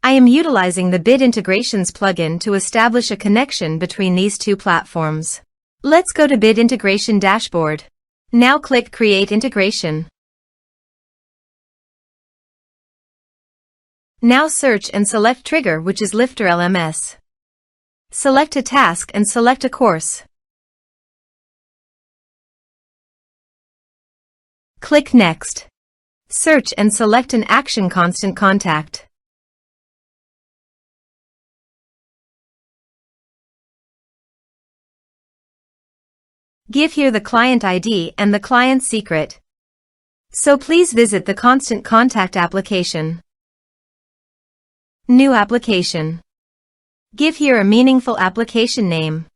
I am utilizing the Bid Integrations plugin to establish a connection between these two platforms. Let's go to Bid Integration Dashboard. Now click Create Integration. Now search and select Trigger, which is LifterLMS. Select a task and select a course. Click Next. Search and select an action Constant Contact. Give here the client ID and the client secret. So please visit the Constant Contact application. New application. Give here a meaningful application name.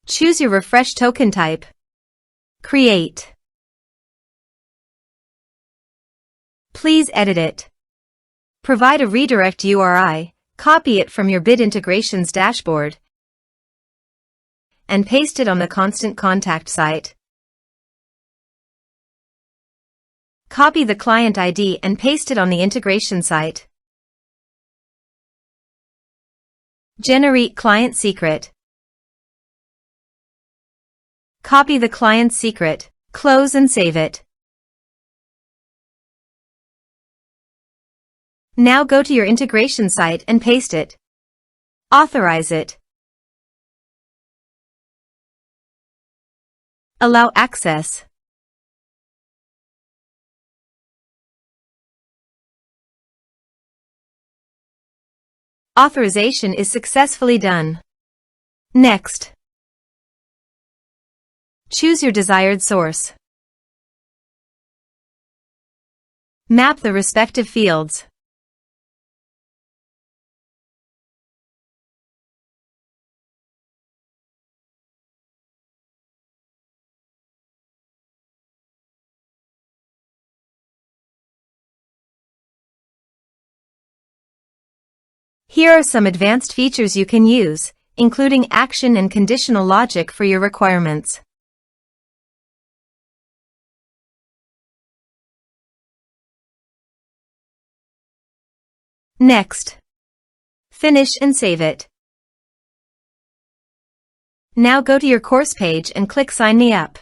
Choose your refresh token type. Create. Please edit it. Provide a redirect URI, copy it from your Bid Integrations dashboard, and paste it on the Constant Contact site. Copy the client ID and paste it on the integration site. Generate client secret. Copy the client secret, close and save it. Now go to your integration site and paste it. Authorize it. Allow access. Authorization is successfully done. Next. Choose your desired source. Map the respective fields. Here are some advanced features you can use, including action and conditional logic for your requirements. Next. Finish and save it. Now go to your course page and click Sign Me Up.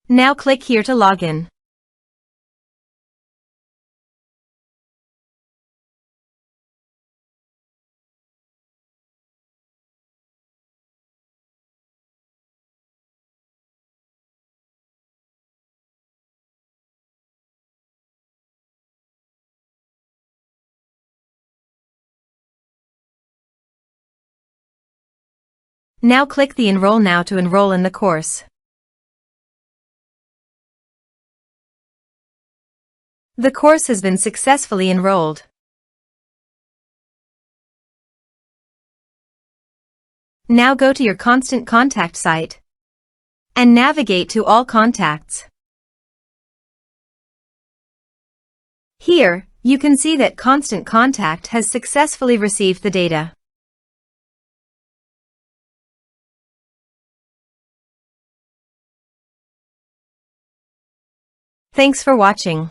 Now click here to log in. Now click the Enroll Now to enroll in the course. The course has been successfully enrolled. Now go to your Constant Contact site and navigate to All Contacts. Here, you can see that Constant Contact has successfully received the data. Thanks for watching.